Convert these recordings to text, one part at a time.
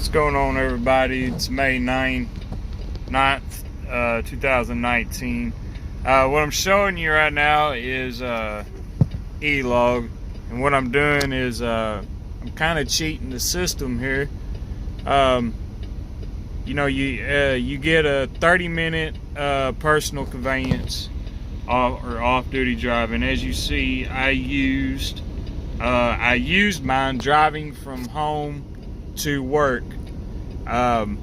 What's going on, everybody? It's May 9th, 2019. What I'm showing you right now is E-log, and what I'm doing is I'm kind of cheating the system here. You get a 30-minute personal conveyance or off-duty driving. As you see, I used mine driving from home to work, and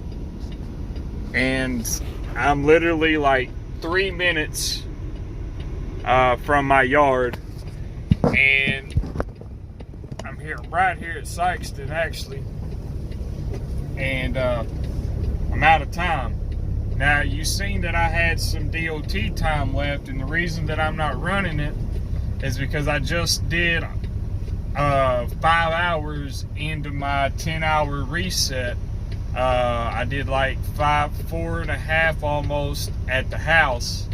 I'm literally like 3 minutes from my yard, and I'm right here at Sykeston actually, and I'm out of time. Now, you've seen that I had some DOT time left, and the reason that I'm not running it is because I just did 5 hours into my 10-hour reset. I did like 4.5 almost at the house,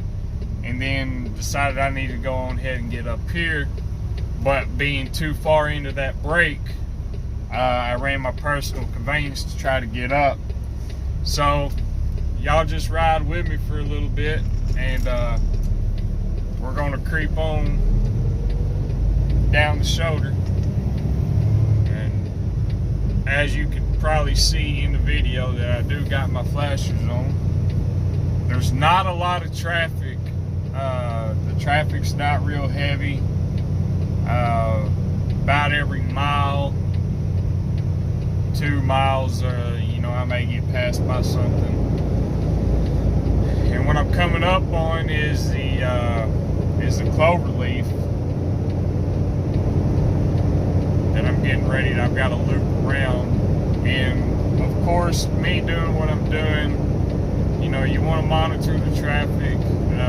and then decided I needed to go on ahead and get up here, but being too far into that break, I ran my personal conveyance to try to get up. So y'all just ride with me for a little bit, and we're gonna creep on down the shoulder. As you can probably see in the video that I do got my flashers on. There's not a lot of traffic. The traffic's not real heavy. About every mile, 2 miles, I may get passed by something. And what I'm coming up on is the clover leaf that I'm getting ready. I've got to loop around, and of course, me doing what I'm doing, you want to monitor the traffic,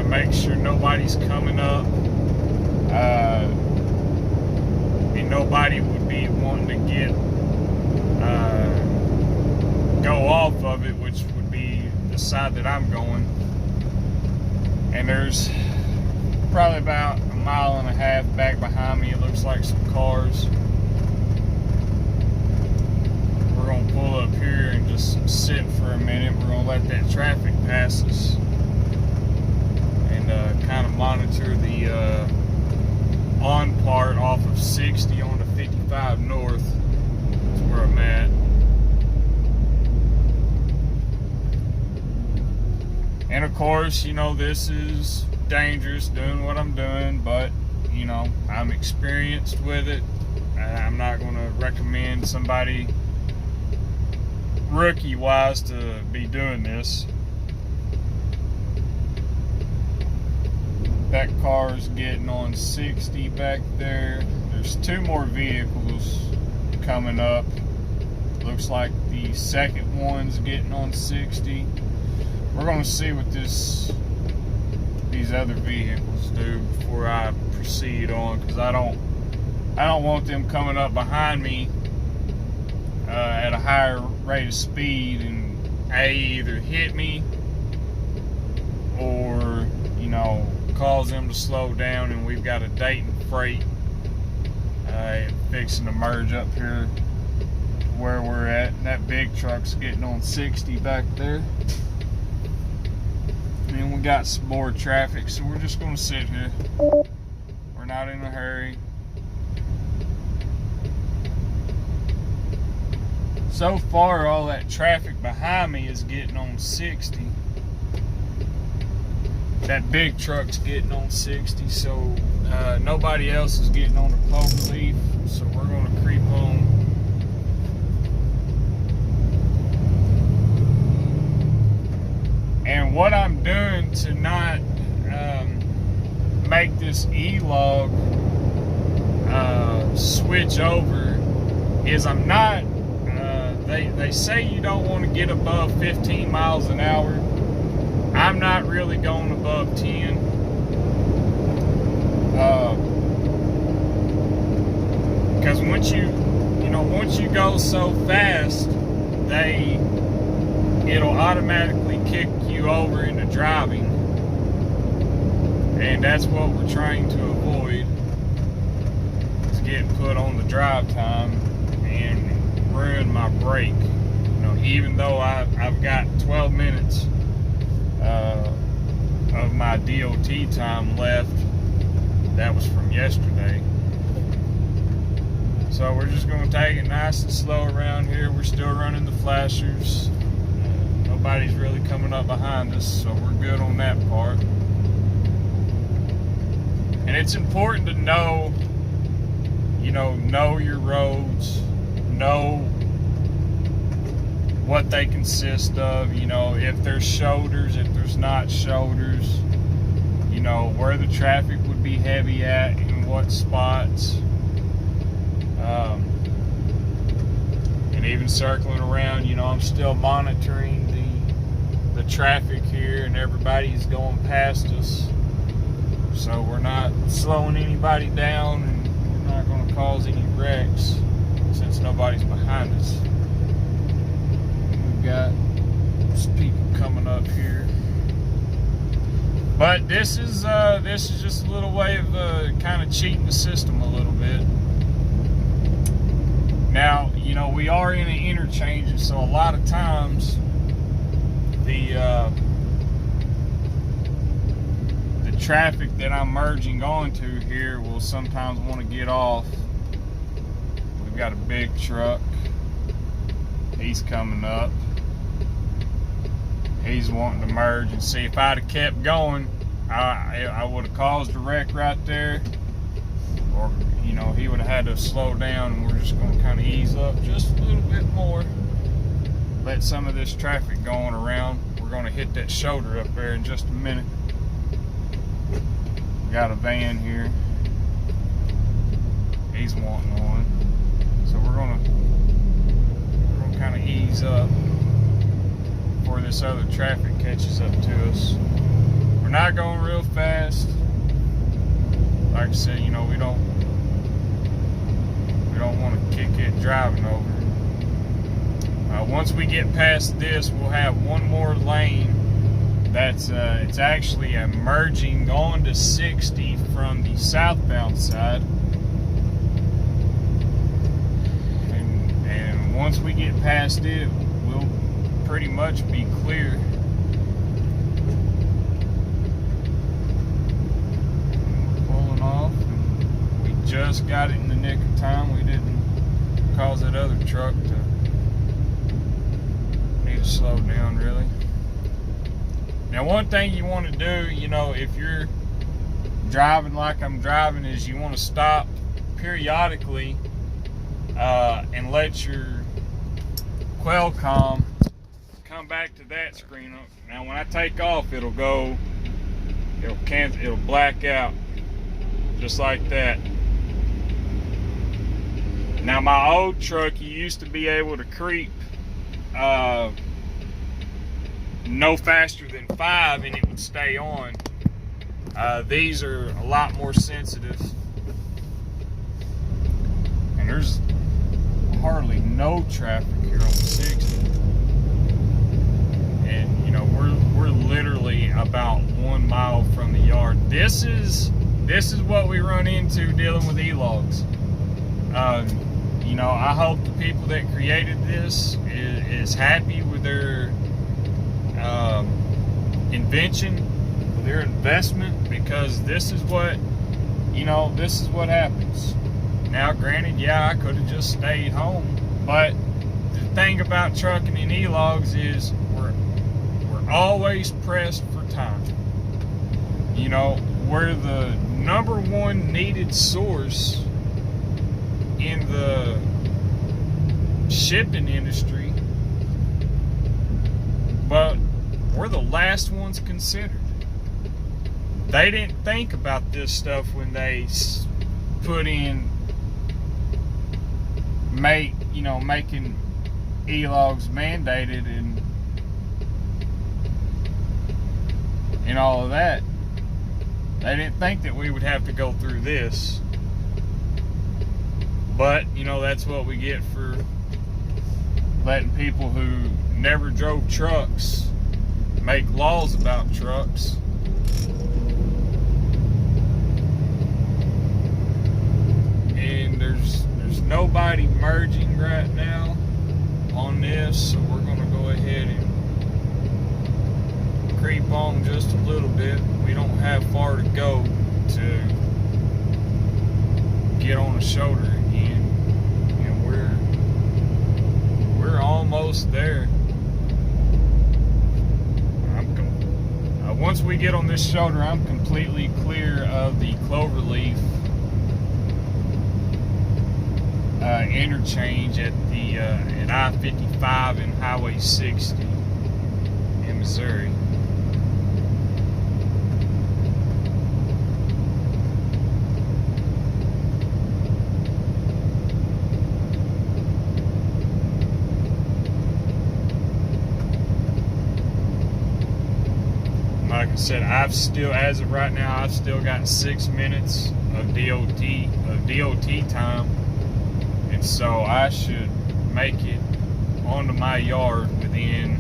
make sure nobody's coming up, and nobody would be wanting to go off of it, which would be the side that I'm going. And there's probably about 1.5 miles back behind me. It looks like some cars. We're going to pull up here and just sit for a minute. We're going to let that traffic pass us and kind of monitor the on part off of 60 on the 55 north. That's where I'm at. And of course, this is dangerous doing what I'm doing, but I'm experienced with it. I'm not going to recommend somebody rookie wise to be doing this. That car's getting on 60 back there. There's 2 more vehicles coming up. Looks like the second one's getting on 60. We're going to see what these other vehicles do before I proceed on, because I don't want them coming up behind me at a higher rate of speed and either hit me or cause them to slow down. And we've got a Dayton freight fixing to merge up here where we're at, and that big truck's getting on 60 back there. And we got some more traffic, so we're just going to sit here. We're not in a hurry. So far, all that traffic behind me is getting on 60. That big truck's getting on 60, so nobody else is getting on the clover leaf, so we're going to creep on. And what I'm doing to not make this E-log switch over is I'm not, they say you don't want to get above 15 miles an hour. I'm not really going above 10. Because once you go so fast, it'll automatically kick you over into driving, and that's what we're trying to avoid, is getting put on the drive time and ruin my brake. even though I've got 12 minutes of my DOT time left, that was from yesterday. So we're just going to take it nice and slow around here. We're still running the flashers. Nobody's really coming up behind us, so we're good on that part. And it's important to know, know your roads, know what they consist of, if there's shoulders, if there's not shoulders, where the traffic would be heavy at, in what spots. And even circling around, I'm still monitoring the traffic here, and everybody's going past us. So we're not slowing anybody down, and we're not going to cause any wrecks since nobody's behind us. We've got some people coming up here. But this is just a little way of kind of cheating the system a little bit. Now, we are in an interchange, so a lot of times the traffic that I'm merging onto here will sometimes want to get off. We've got a big truck. He's coming up. He's wanting to merge, and see, if I'd have kept going, I would have caused a wreck right there, or he would have had to slow down, and we're just going to kind of ease up just a little bit more, let some of this traffic going around. We're going to hit that shoulder up there in just a minute. We got a van here. He's wanting on, so we're going to kind of ease up before this other traffic catches up to us. We're not going real fast. Like I said, we don't want to kick it driving over. Once we get past this, we'll have one more lane that's it's actually a merging onto 60 from the southbound side. And once we get past it, we'll pretty much be clear. Pulling off, and we just got it in the nick of time. We didn't cause that other truck to need to slow down, really. Now, one thing you want to do, if you're driving like I'm driving, is you want to stop periodically and let your Qualcomm come back to that screen. Now, when I take off, it'll black out just like that. Now, my old truck, you used to be able to creep no faster than 5 and it would stay on. These are a lot more sensitive, and there's hardly no traffic here on 60. And we're literally about 1 mile from the yard. This is what we run into dealing with e-logs. I hope the people that created this is happy with their invention, with their investment, because this is what happens. Now, granted, I could have just stayed home, but the thing about trucking and e-logs is we're always pressed for time. We're the #1 needed source in the shipping industry, but we're the last ones considered. They didn't think about this stuff when they put in making e-logs mandated and all of that. They didn't think that we would have to go through this. But, that's what we get for letting people who never drove trucks make laws about trucks. And there's nobody merging right now on this. this, so we're gonna go ahead and creep on just a little bit. We don't have far to go to get on the shoulder again, and we're almost there. Once we get on this shoulder, I'm completely clear of the cloverleaf interchange at the at I-55 and Highway 60 in Missouri. Like I said, I've still, as of right now, I've still got 6 minutes of DOT time, and so I should make it onto my yard within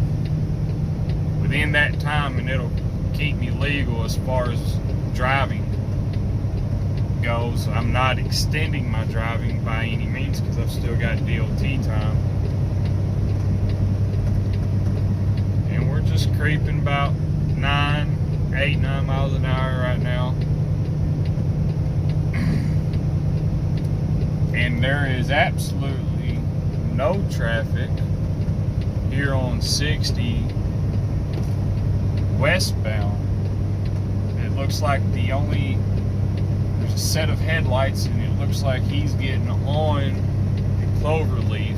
that time, and it'll keep me legal as far as driving goes. I'm not extending my driving by any means because I've still got DOT time, and we're just creeping about 9 miles an hour right now. And there is absolutely no traffic here on 60 westbound. It looks like there's a set of headlights, and it looks like he's getting on the cloverleaf.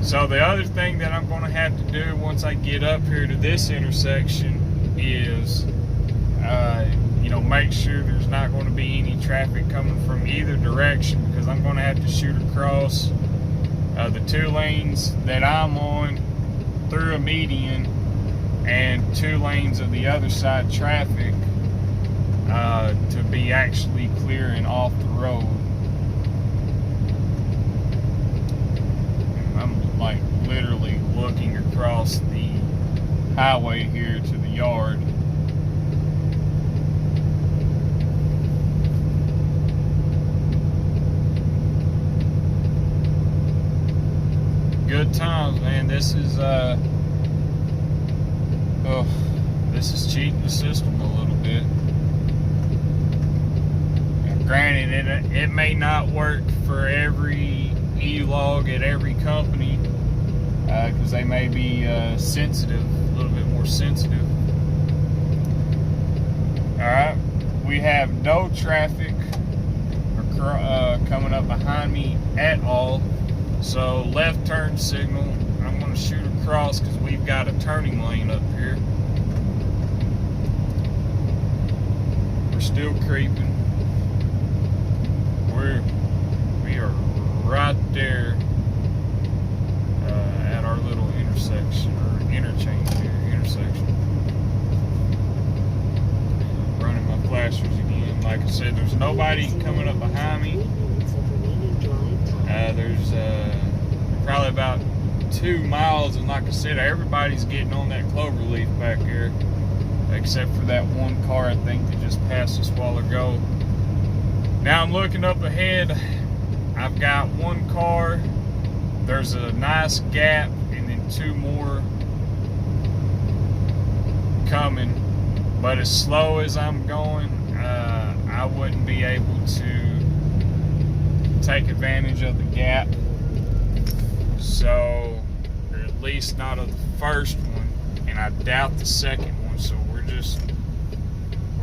So the other thing that I'm going to have to do once I get up here to this intersection is, make sure there's not going to be any traffic coming from either direction, because I'm going to have to shoot across the 2 lanes that I'm on through a median and 2 lanes of the other side traffic to be actually clearing off the road. Like literally looking across the highway here to the yard. Good times, man. This is cheating the system a little bit. And granted, it may not work for every e-log at every company, because they may be sensitive, a little bit more sensitive. Alright, we have no traffic coming up behind me at all, so left turn signal, I'm going to shoot across because we've got a turning lane up here. We're still creeping. We are right there at our little intersection, or interchange here, intersection. Running my flashers again. Like I said, there's nobody coming up behind me. There's probably about 2 miles, and like I said, everybody's getting on that cloverleaf back here, except for that one car I think that just passed us a while ago. Now I'm looking up ahead. I've got 1 car, there's a nice gap, and then 2 more coming. But as slow as I'm going, I wouldn't be able to take advantage of the gap. So, or at least not of the first one, and I doubt the second one. So we're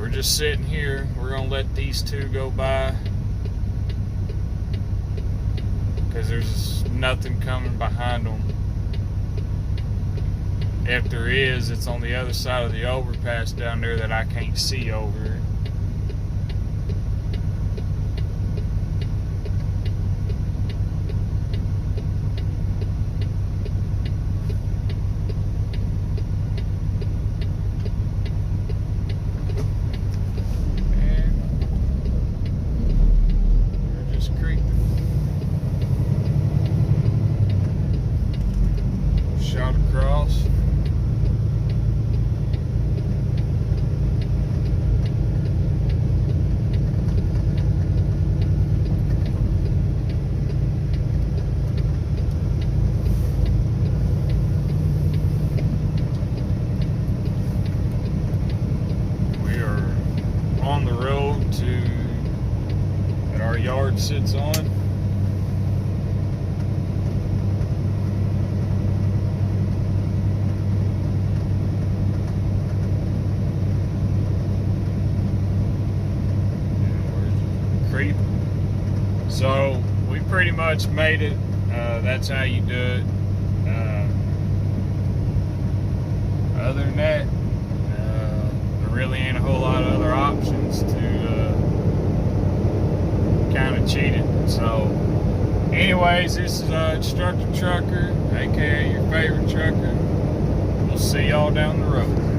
just sitting here. We're gonna let these 2 go by, because there's nothing coming behind them. If there is, it's on the other side of the overpass down there that I can't see over. Across. it's on. Creep. So we pretty much made it. That's how you do it. Other than that, there really ain't a whole lot of other options to kind of cheat it. So anyways, this is Instructor Trucker, aka your favorite trucker. We'll see y'all down the road.